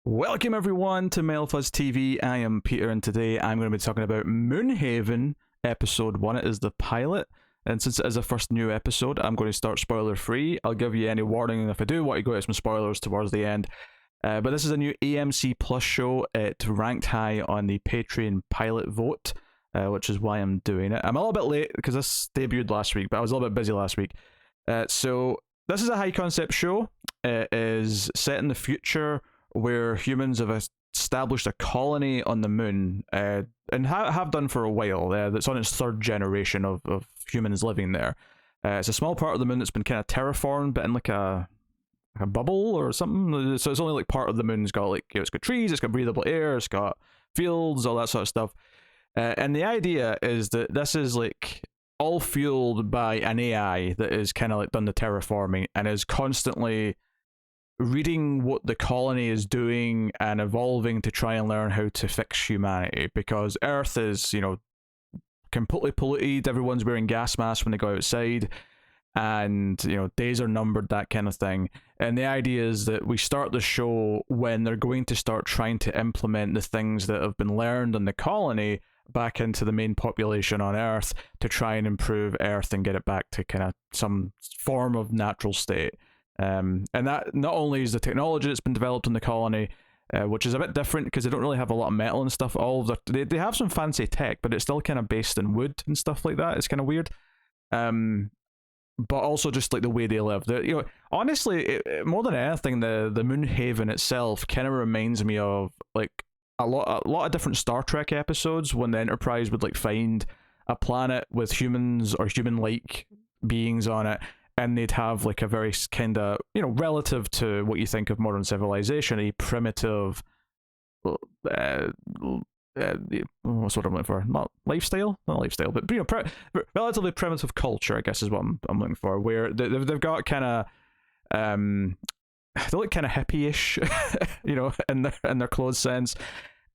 Welcome everyone to Melfuzz TV. I am Peter, and today I'm going to be talking about Moonhaven episode 1. It is the pilot, and since it is a first new episode, I'm going to start spoiler free. I'll give you any warning if I do want to go into some spoilers towards the end. But this is a new AMC Plus show. It ranked high on the Patreon pilot vote, which is why I'm doing it. I'm a little bit late because this debuted last week, but I was a little bit busy last week. So this is a high concept show. It is set in the future where humans have established a colony on the moon, and have done for a while. That's on its third generation of humans living there. It's a small part of the moon that's been kind of terraformed, but in like a bubble or something. So it's only like part of the moon's got it's got trees, it's got breathable air, it's got fields, all that sort of stuff. And the idea is that this is like all fueled by an AI that is kind of like done the terraforming and is constantly reading what the colony is doing and evolving to try and learn how to fix humanity, because Earth is, completely polluted. Everyone's wearing gas masks when they go outside, and days are numbered, that kind of thing. And the idea is that we start the show when they're going to start trying to implement the things that have been learned in the colony back into the main population on Earth to try and improve Earth and get it back to kind of some form of natural state. And that not only is the technology that's been developed in the colony, which is a bit different because they don't really have a lot of metal and stuff. They have some fancy tech, but it's still kind of based in wood and stuff like that. It's kind of weird. But also just like the way they live. Honestly, more than anything, the Moonhaven itself kind of reminds me of like a lot of different Star Trek episodes when the Enterprise would like find a planet with humans or human-like beings on it, and they'd have like a very kind of, relative to what you think of modern civilization, a primitive, what's what I'm looking for? Not lifestyle, but relatively primitive culture, I guess is what I'm looking for. Where they've got kind of, they look kind of hippie-ish, in their clothes sense,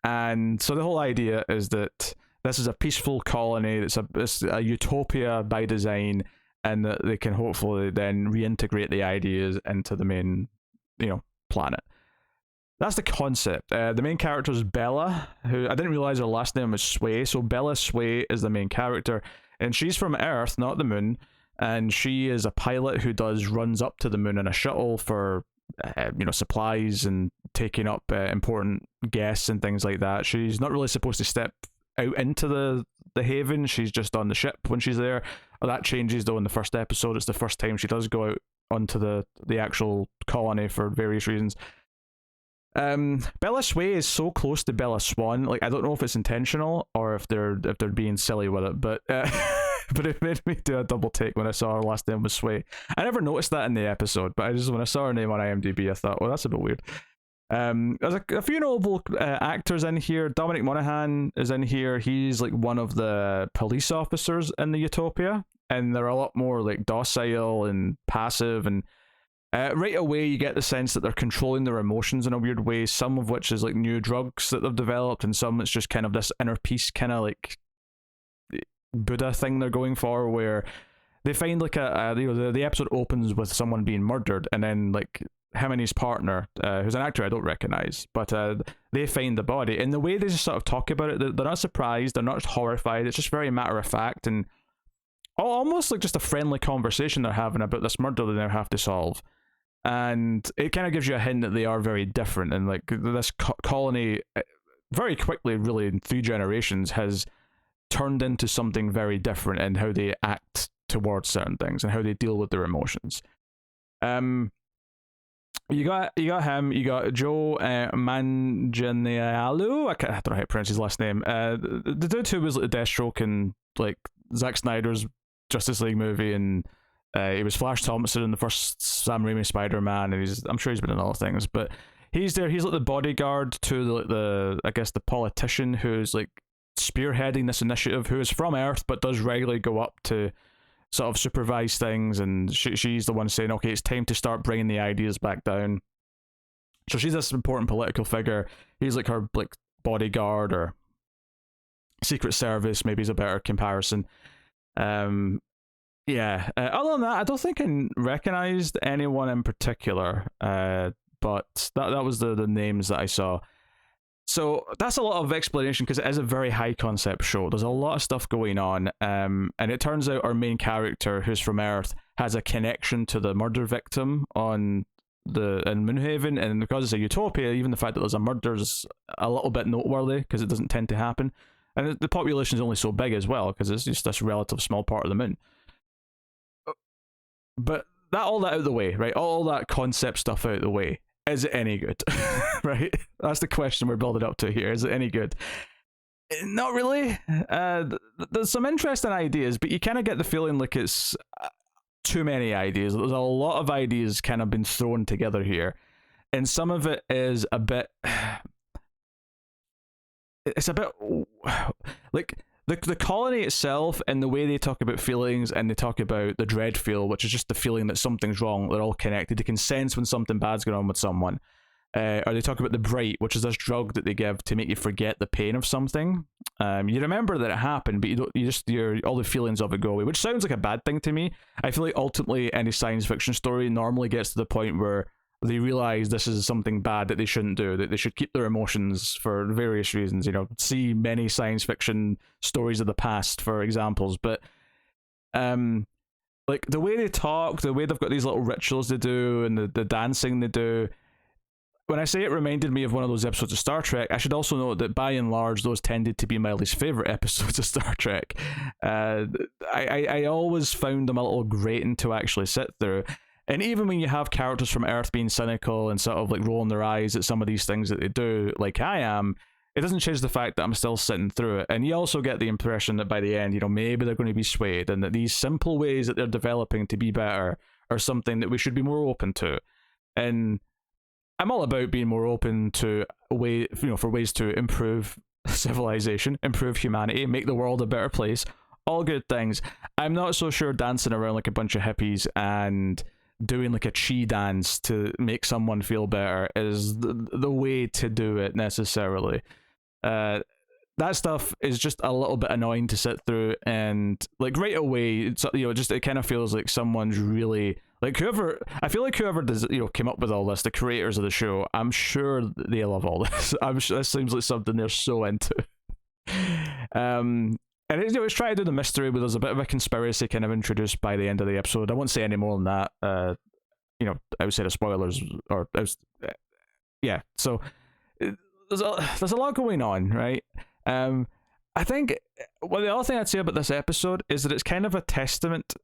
and so the whole idea is that this is a peaceful colony. It's a utopia by design, and that they can hopefully then reintegrate the ideas into the main, planet. That's the concept. The main character is Bella, who I didn't realize her last name was Sway. So Bella Sway is the main character, and she's from Earth, not the moon. And she is a pilot who runs up to the moon in a shuttle for, supplies and taking up important guests and things like that. She's not really supposed to step out into the haven. She's just on the ship when she's there. That changes though in the first episode. It's the first time she does go out onto the actual colony for various reasons. Bella Sway is so close to Bella Swan. Like, I don't know if it's intentional or if they're being silly with it, but but it made me do a double take when I saw her last name was Sway. I never noticed that in the episode, but when I saw her name on IMDb, I thought, oh, that's a bit weird. There's a few notable actors in here. Dominic Monaghan is in here. He's like one of the police officers in the Utopia, and they're a lot more like docile and passive, and right away you get the sense that they're controlling their emotions in a weird way, some of which is like new drugs that they've developed, and some it's just kind of this inner peace kind of like Buddha thing they're going for, where they find like the episode opens with someone being murdered, and then like him and his partner, who's an actor I don't recognize, but they find the body, and the way they just sort of talk about it, they're not surprised, they're not horrified, it's just very matter of fact, and almost like just a friendly conversation they're having about this murder they now have to solve. And it kind of gives you a hint that they are very different, and like this colony very quickly, really in 3 generations, has turned into something very different in how they act towards certain things and how they deal with their emotions. You got him. You got Joe Manganiello. I don't know how to pronounce his last name. The dude who was like Deathstroke in like Zack Snyder's Justice League movie, and he was Flash Thompson in the first Sam Raimi Spider-Man, and I'm sure he's been in other things. But he's there. He's like the bodyguard to the I guess the politician who's like spearheading this initiative, who is from Earth but does regularly go up to sort of supervise things, and she's the one saying, okay, it's time to start bringing the ideas back down. So she's this important political figure. He's like her like bodyguard or Secret Service, maybe is a better comparison. Other than that, I don't think I recognized anyone in particular. but that was the names that I saw. So that's a lot of explanation because it is a very high concept show. There's a lot of stuff going on, and it turns out our main character, who's from Earth, has a connection to the murder victim in Moonhaven, and because it's a utopia, even the fact that there's a murder is a little bit noteworthy because it doesn't tend to happen, and the population is only so big as well because it's just this relative small part of the moon. But all that out of the way, right? All that concept stuff out of the way. Is it any good? Right? That's the question we're building up to here. Is it any good? Not really. There's some interesting ideas, but you kind of get the feeling like it's too many ideas. There's a lot of ideas kind of been thrown together here, and some of it is a bit. It's a bit like the colony itself, and the way they talk about feelings, and they talk about the dread feel, which is just the feeling that something's wrong. They're all connected. They can sense when something bad's going on with someone. Or they talk about the bright, which is this drug that they give to make you forget the pain of something. You remember that it happened, but all the feelings of it go away, which sounds like a bad thing to me. I feel like ultimately any science fiction story normally gets to the point where they realize this is something bad that they shouldn't do, that they should keep their emotions for various reasons. See many science fiction stories of the past for examples, but like the way they talk, the way they've got these little rituals they do, and the dancing they do. When I say it reminded me of one of those episodes of Star Trek, I should also note that by and large, those tended to be my least favorite episodes of Star Trek. I always found them a little grating to actually sit through. And even when you have characters from Earth being cynical and sort of like rolling their eyes at some of these things that they do, like I am, it doesn't change the fact that I'm still sitting through it. And you also get the impression that by the end, maybe they're going to be swayed, and that these simple ways that they're developing to be better are something that we should be more open to. And I'm all about being more open to for ways to improve civilization, improve humanity, make the world a better place. All good things. I'm not so sure dancing around like a bunch of hippies and doing like a chi dance to make someone feel better is the way to do it necessarily. That stuff is just a little bit annoying to sit through, and like right away, it's, it kind of feels like someone's really like whoever does came up with all this, the creators of the show. I'm sure they love all this. I'm sure this seems like something they're so into. And it's trying to do the mystery, but there's a bit of a conspiracy kind of introduced by the end of the episode. I won't say any more than that. Outside of spoilers, or yeah. So there's a lot going on, right? I think the other thing I'd say about this episode is that it's kind of a testament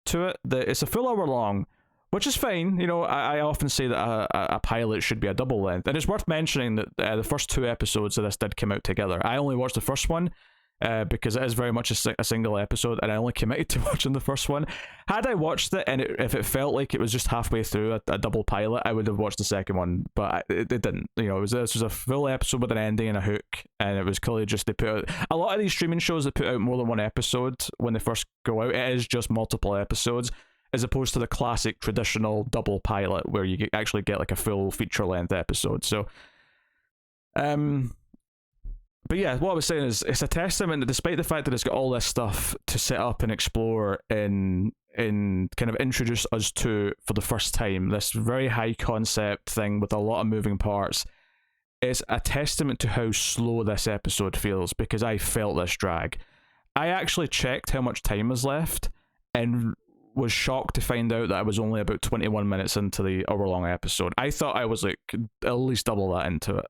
to it that it's a full hour long, which is fine. I often say that a pilot should be a double length, and it's worth mentioning that the first two episodes of this did come out together. I only watched the first one because it is very much a single episode, and I only committed to watching the first one. Had I watched it, and if it felt like it was just halfway through a double pilot, I would have watched the second one, but it didn't. This was a full episode with an ending and a hook, and it was clearly just they put out a lot of these streaming shows that put out more than one episode when they first go out. It is just multiple episodes, as opposed to the classic traditional double pilot where you actually get like a full feature length episode. So, but yeah, what I was saying is it's a testament that despite the fact that it's got all this stuff to set up and explore and kind of introduce us to for the first time, this very high concept thing with a lot of moving parts, it's a testament to how slow this episode feels, because I felt this drag. I actually checked how much time was left and was shocked to find out that I was only about 21 minutes into the hour-long episode. I thought I was like at least double that into it.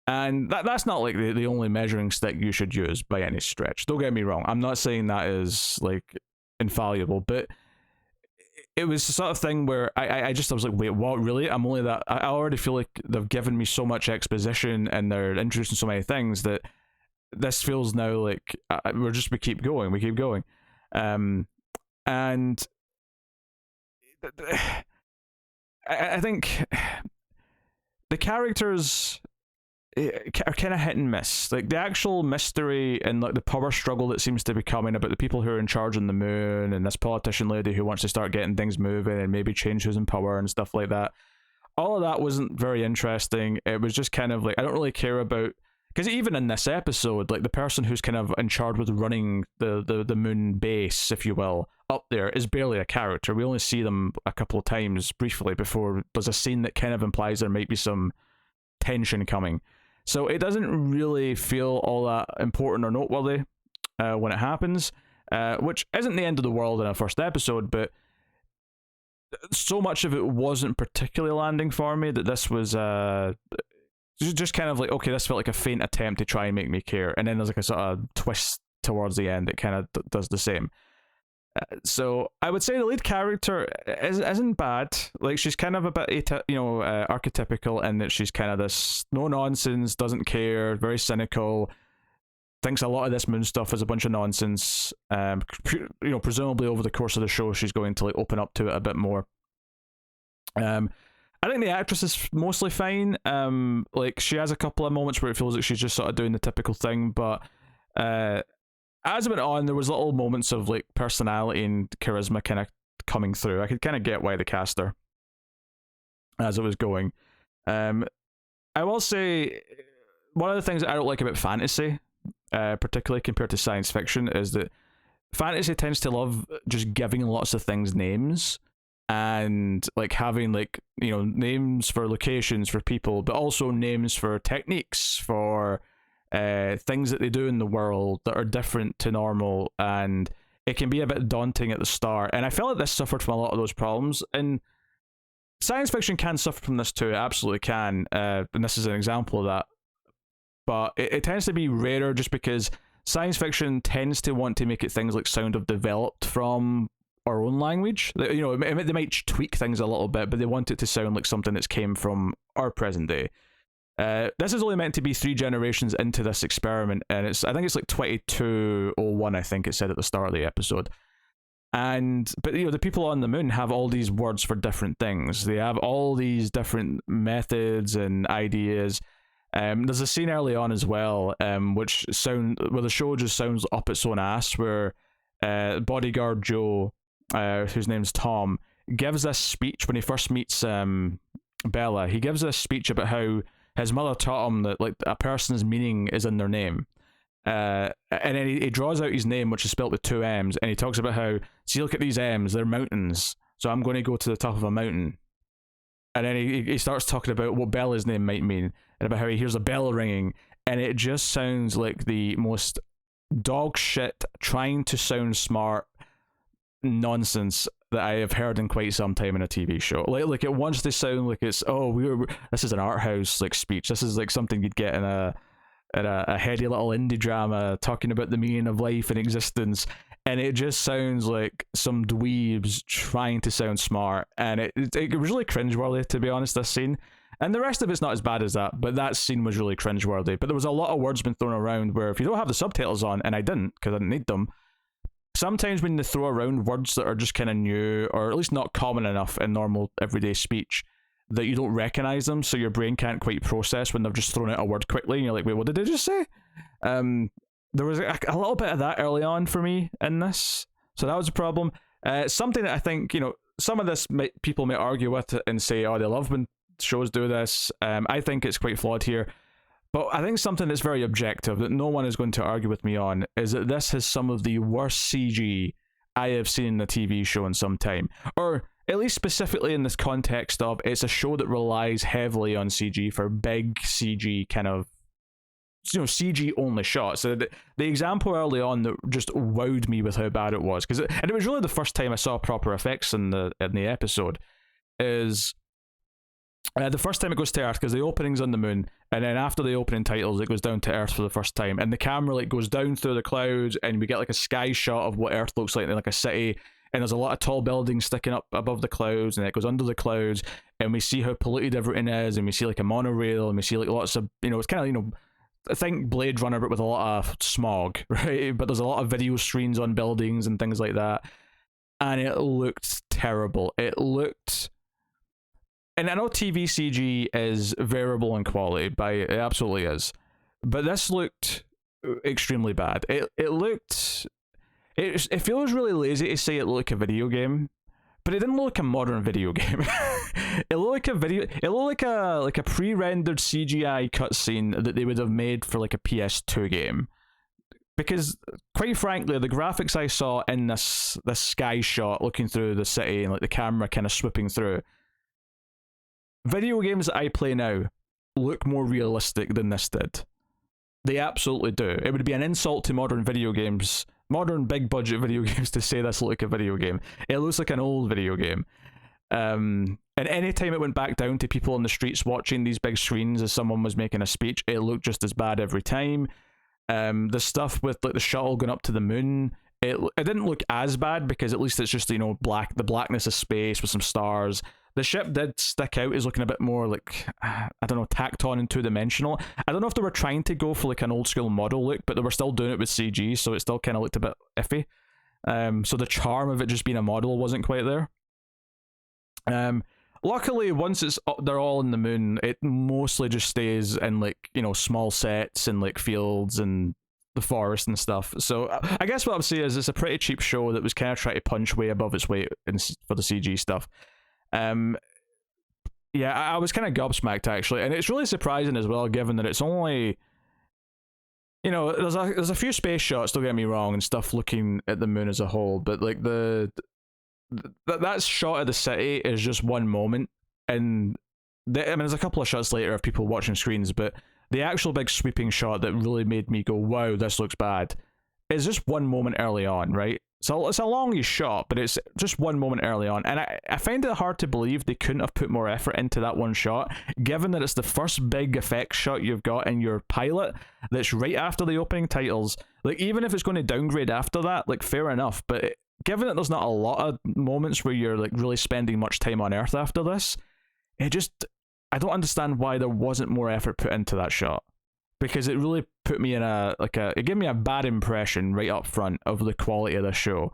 And that's not like the only measuring stick you should use by any stretch. Don't get me wrong. I'm not saying that is like infallible, but it was the sort of thing where I was like, wait, what, really? I'm only that. I already feel like they've given me so much exposition and they're introducing so many things that this feels now like we keep going. And I think the characters are kind of hit and miss. Like the actual mystery and like the power struggle that seems to be coming about the people who are in charge on the moon, and this politician lady who wants to start getting things moving and maybe change who's in power and stuff like that. All of that wasn't very interesting. It was just kind of like, I don't really care about because even in this episode, like the person who's kind of in charge with running the moon base, if you will, up there is barely a character. We only see them a couple of times briefly before there's a scene that kind of implies there might be some tension coming. So it doesn't really feel all that important or noteworthy when it happens, which isn't the end of the world in a first episode, but so much of it wasn't particularly landing for me that this was just kind of like, okay, this felt like a faint attempt to try and make me care, and then there's like a sort of twist towards the end that kind of does the same. So I would say the lead character isn't bad. Like, she's kind of a bit archetypical in that she's kind of this no nonsense, doesn't care, very cynical, thinks a lot of this moon stuff is a bunch of nonsense. Presumably over the course of the show she's going to like open up to it a bit more. I think the actress is mostly fine. Like, she has a couple of moments where it feels like she's just sort of doing the typical thing, but as it went on, there was little moments of like personality and charisma kind of coming through. I could kind of get why they cast her as it was going. I will say one of the things that I don't like about fantasy, particularly compared to science fiction, is that fantasy tends to love just giving lots of things names and like having like, names for locations for people, but also names for techniques, for things that they do in the world that are different to normal, and it can be a bit daunting at the start. And I felt like this suffered from a lot of those problems, and science fiction can suffer from this too. It absolutely can, and this is an example of that. But it tends to be rarer just because science fiction tends to want to make it things like sound have developed from our own language. They might tweak things a little bit, but they want it to sound like something that's came from our present day. This is only meant to be 3 generations into this experiment, and I think it's like 2201, I think it said at the start of the episode. But the people on the moon have all these words for different things. They have all these different methods and ideas. There's a scene early on as well, where the show just sounds up its own ass, where bodyguard Joe, whose name's Tom, gives this speech when he first meets Bella. He gives this speech about how his mother taught him that like a person's meaning is in their name. And then he draws out his name, which is spelled with 2 M's, and he talks about how, see, look at these M's, they're mountains, so I'm going to go to the top of a mountain. And then he starts talking about what Bella's name might mean, and about how he hears a bell ringing, and it just sounds like the most dog shit, trying to sound smart nonsense that I have heard in quite some time in a TV show. Like it wants to sound like it's, this is an art house like speech. This is like something you'd get in a heady little indie drama talking about the meaning of life and existence, and it just sounds like some dweebs trying to sound smart, and it was really cringeworthy, to be honest, this scene. And the rest of it's not as bad as that, but that scene was really cringeworthy. But there was a lot of words being thrown around where if you don't have the subtitles on, and I didn't because I didn't need them, sometimes when they throw around words that are just kind of new, or at least not common enough in normal everyday speech, that you don't recognize them, so your brain can't quite process when they've just thrown out a word quickly, and you're like, wait, what did they just say? There was a little bit of that early on for me in this, so that was a problem. Something that I think, some of this people may argue with it and say, oh, they love when shows do this. I think it's quite flawed here. But I think something that's very objective that no one is going to argue with me on is that this has some of the worst CG I have seen in a TV show in some time. Or at least specifically in this context of it's a show that relies heavily on CG for big CG kind of, CG only shots. So the example early on that just wowed me with how bad it was, and it was really the first time I saw proper effects in the episode, is the first time it goes to Earth, because the opening's on the moon, and then after the opening titles it goes down to Earth for the first time, and the camera like goes down through the clouds, and we get like a sky shot of what Earth looks like in like a city, and there's a lot of tall buildings sticking up above the clouds, and it goes under the clouds, and we see how polluted everything is, and we see like a monorail, and we see like lots of, it's kind of, I think Blade Runner but with a lot of smog, right? But there's a lot of video screens on buildings and things like that, and it looked terrible. And I know TV CG is variable in quality, it absolutely is, but this looked extremely bad. It feels really lazy to say it looked like a video game, but it didn't look like a modern video game. It looked like a video. It looked like a pre-rendered CGI cutscene that they would have made for like a PS2 game. Because, quite frankly, the graphics I saw in this sky shot, looking through the city and like the camera kind of swooping through, video games that I play now look more realistic than this did. They absolutely do. It would be an insult to modern video games, modern big budget video games, to say this looks like a video game. It looks like an old video game. And anytime it went back down to people on the streets watching these big screens as someone was making a speech, it looked just as bad every time. The stuff with like the shuttle going up to the moon, it didn't look as bad because at least it's just, you know, the blackness of space with some stars. The ship did stick out as looking a bit more like, I don't know, tacked on and two-dimensional. I don't know if they were trying to go for like an old school model look, but they were still doing it with CG, so it still kind of looked a bit iffy. So the charm of it just being a model wasn't quite there. Luckily, once they're all in the moon, it mostly just stays in like, you know, small sets and like fields and the forest and stuff. So I guess what I'm saying is it's a pretty cheap show that was kind of trying to punch way above its weight for the CG stuff. Yeah, I was kind of gobsmacked actually, and it's really surprising as well, given that it's only, you know, there's a few space shots, don't get me wrong, and stuff looking at the moon as a whole, but like that shot of the city is just one moment, and I mean, there's a couple of shots later of people watching screens, but the actual big sweeping shot that really made me go, wow, this looks bad, is just one moment early on, right? So it's a longish shot, but it's just one moment early on, and I find it hard to believe they couldn't have put more effort into that one shot, given that it's the first big effects shot you've got in your pilot that's right after the opening titles. Like, even if it's going to downgrade after that, like, fair enough, but given that there's not a lot of moments where you're like really spending much time on Earth after this, I don't understand why there wasn't more effort put into that shot, because it really put me in it gave me a bad impression right up front of the quality of the show.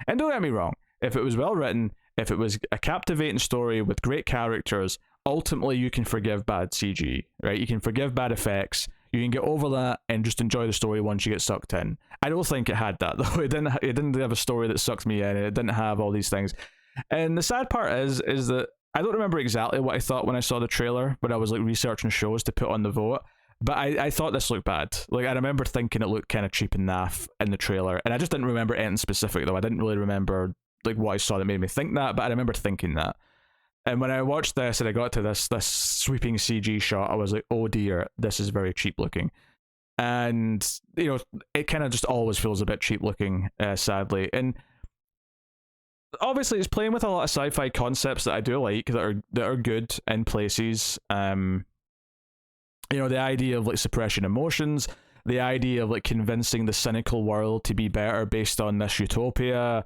And don't get me wrong, if it was well written, if it was a captivating story with great characters, ultimately you can forgive bad CG, right? You can forgive bad effects. You can get over that and just enjoy the story once you get sucked in. I don't think it had that though. It didn't have a story that sucked me in. It didn't have all these things. And the sad part is that I don't remember exactly what I thought when I saw the trailer, when I was like researching shows to put on the vote. But I thought this looked bad. Like, I remember thinking it looked kind of cheap and naff in the trailer, and I just didn't remember anything specific though. I didn't really remember like what I saw that made me think that, but I remember thinking that. And when I watched this and I got to this sweeping CG shot, I was like, oh dear, this is very cheap looking. And, you know, it kind of just always feels a bit cheap looking, sadly. And obviously it's playing with a lot of sci-fi concepts that I do like, that are good in places. You know, the idea of like suppressing emotions, the idea of like convincing the cynical world to be better based on this utopia,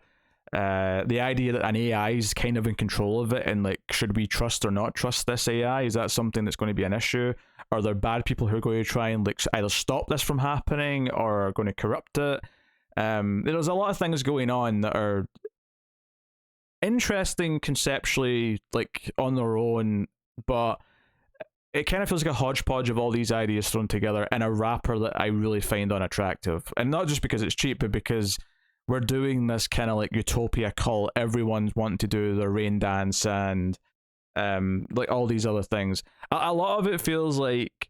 the idea that an AI is kind of in control of it, and like, should we trust or not trust this AI? Is that something that's going to be an issue? Are there bad people who are going to try and like either stop this from happening or are going to corrupt it? There's a lot of things going on that are interesting conceptually, like on their own, but it kind of feels like a hodgepodge of all these ideas thrown together in a wrapper that I really find unattractive. And not just because it's cheap, but because we're doing this kind of like utopia cult. Everyone's wanting to do their rain dance and like all these other things. A lot of it feels like,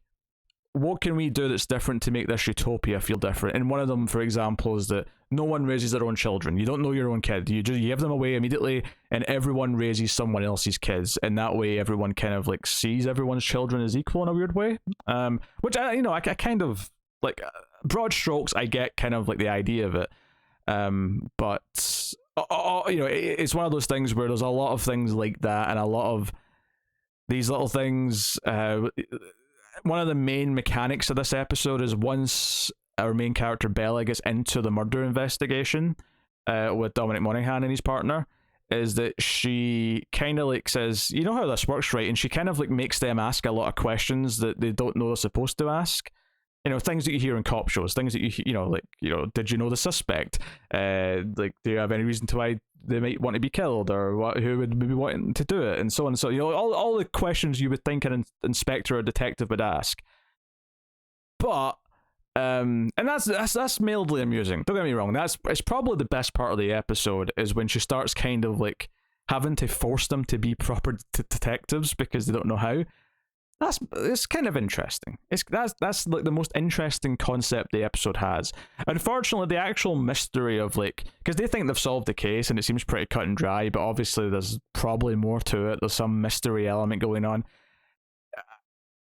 what can we do that's different to make this utopia feel different? And one of them, for example, is that no one raises their own children. You don't know your own kid. You give them away immediately, and everyone raises someone else's kids, and that way everyone kind of like sees everyone's children as equal in a weird way. Which I kind of like, broad strokes. I get kind of like the idea of it, but you know, it's one of those things where there's a lot of things like that, and a lot of these little things. One of the main mechanics of this episode is once our main character Bella gets into the murder investigation with Dominic Monaghan and his partner, is that she kind of like says, you know how this works, right? And she kind of like makes them ask a lot of questions that they don't know they're supposed to ask. You know, things that you hear in cop shows, things that did you know the suspect? Like, do you have any reason to why they might want to be killed, or who would be wanting to do it, and so on and so. You know, all the questions you would think an inspector or detective would ask. But and that's mildly amusing. Don't get me wrong. It's probably the best part of the episode is when she starts kind of like having to force them to be proper detectives because they don't know how. It's kind of interesting. That's like the most interesting concept the episode has. Unfortunately, the actual mystery of like, because they think they've solved the case and it seems pretty cut and dry, but obviously there's probably more to it. There's some mystery element going on.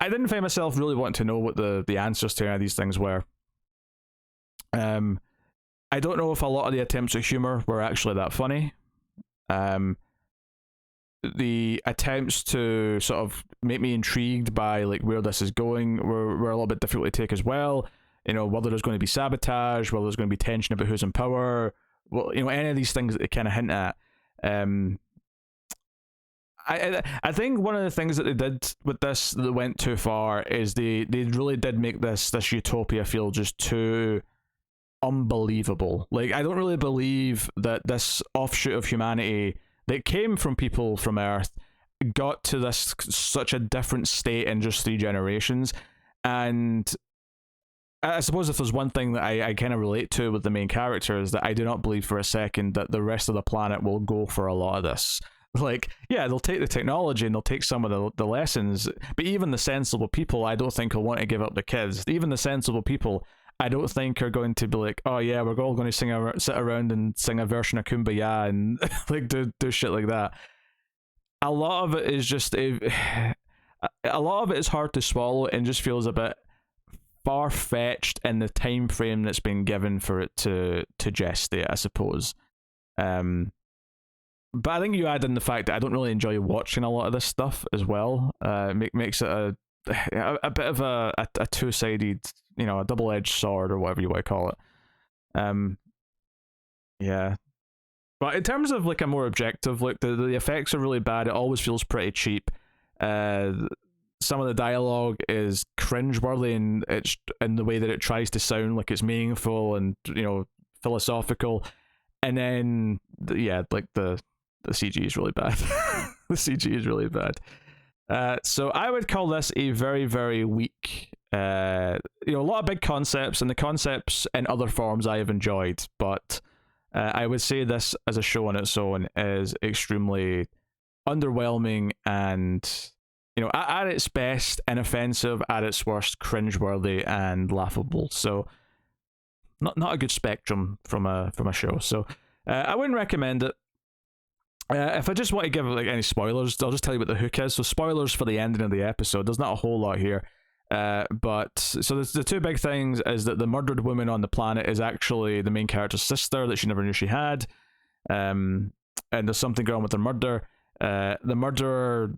I didn't find myself really wanting to know what the answers to any of these things were. I don't know if a lot of the attempts at humor were actually that funny. The attempts to sort of make me intrigued by like where this is going were a little bit difficult to take as well. You know, whether there's going to be sabotage, whether there's going to be tension about who's in power, well, you know, any of these things that they kind of hint at. I think one of the things that they did with this that went too far is they really did make this utopia feel just too unbelievable. Like, I don't really believe that this offshoot of humanity that came from people from Earth got to this such a different state in just 3 generations. And I suppose if there's one thing that I kind of relate to with the main character is that I do not believe for a second that the rest of the planet will go for a lot of this. Like, yeah, they'll take the technology and they'll take some of the lessons, but even the sensible people, I don't think will want to give up their kids. Even the sensible people, I don't think are going to be like, oh yeah, we're all going to sit around and sing a version of Kumbaya and like do shit like that. A lot of it is just a lot of it is hard to swallow and just feels a bit far-fetched in the time frame that's been given for it to gestate, I suppose. But I think you add in the fact that I don't really enjoy watching a lot of this stuff as well. Makes it a bit of a two-sided, you know, a double-edged sword or whatever you want to call it. Yeah. But in terms of like a more objective look, the effects are really bad. It always feels pretty cheap. Some of the dialogue is cringeworthy and it's in the way that it tries to sound like it's meaningful and, you know, philosophical. And then like the CG is really bad. The CG is really bad. So I would call this a very, very weak, you know, a lot of big concepts, and the concepts in other forms I have enjoyed, but I would say this as a show on its own is extremely underwhelming and, you know, at its best, inoffensive, at its worst, cringeworthy and laughable. So not a good spectrum from a show. So I wouldn't recommend it. If I just want to give like any spoilers, I'll just tell you what the hook is. So spoilers for the ending of the episode. There's not a whole lot here. But so there's the 2 big things is that the murdered woman on the planet is actually the main character's sister that she never knew she had. And there's something going on with her murder. The murderer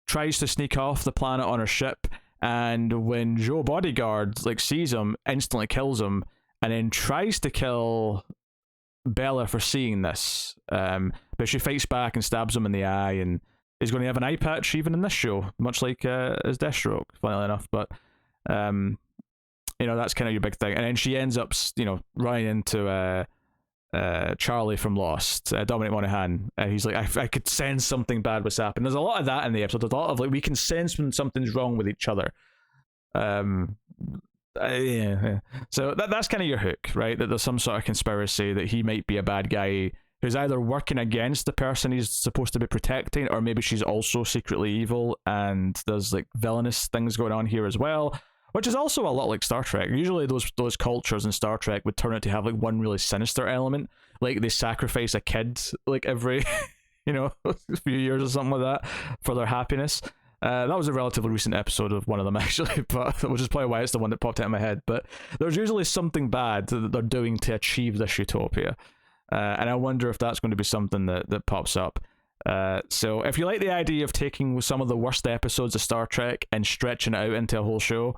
tries to sneak off the planet on her ship, and when Joe Bodyguard like sees him, instantly kills him, and then tries to kill Bella for seeing this. But she fights back and stabs him in the eye, and is going to have an eye patch even in this show, much like as Deathstroke, funnily enough. But you know, that's kind of your big thing. And then she ends up, you know, running into Charlie from Lost, Dominic Monaghan. He's like, I could sense something bad was happening. There's a lot of that in the episode. There's a lot of like, we can sense when something's wrong with each other. Yeah. So that's kind of your hook, right? That there's some sort of conspiracy that he might be a bad guy who's either working against the person he's supposed to be protecting, or maybe she's also secretly evil, and there's like villainous things going on here as well, which is also a lot like Star Trek. Usually those cultures in Star Trek would turn out to have like one really sinister element, like they sacrifice a kid like every you know, a few years or something like that for their happiness. That was a relatively recent episode of one of them, actually, but which is probably why it's the one that popped out in my head. But there's usually something bad that they're doing to achieve this utopia. And I wonder if that's going to be something that pops up. So if you like the idea of taking some of the worst episodes of Star Trek and stretching it out into a whole show,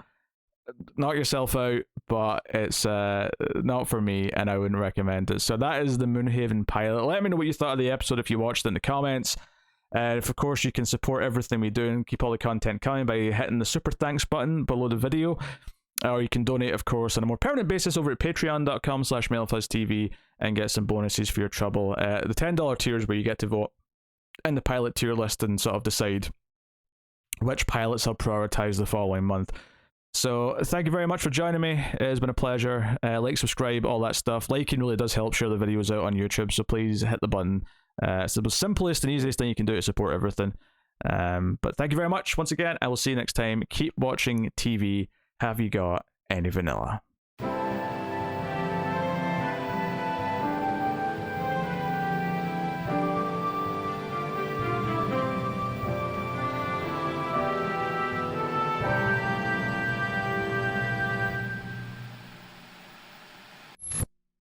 knock yourself out, but it's not for me, and I wouldn't recommend it. So that is the Moonhaven pilot. Let me know what you thought of the episode if you watched it in the comments. If of course you can support everything we do and keep all the content coming by hitting the super thanks button below the video, or you can donate of course on a more permanent basis over at patreon.com/MailFuzzTV and get some bonuses for your trouble. The $10 tier is where you get to vote in the pilot tier list and sort of decide which pilots I'll prioritize the following month. So thank you very much for joining me. It has been a pleasure. Like, subscribe, all that stuff. Liking really does help share the videos out on YouTube, so please hit the button It's the simplest and easiest thing you can do to support everything. But thank you very much once again. I will see you next time. Keep watching TV. Have you got any vanilla?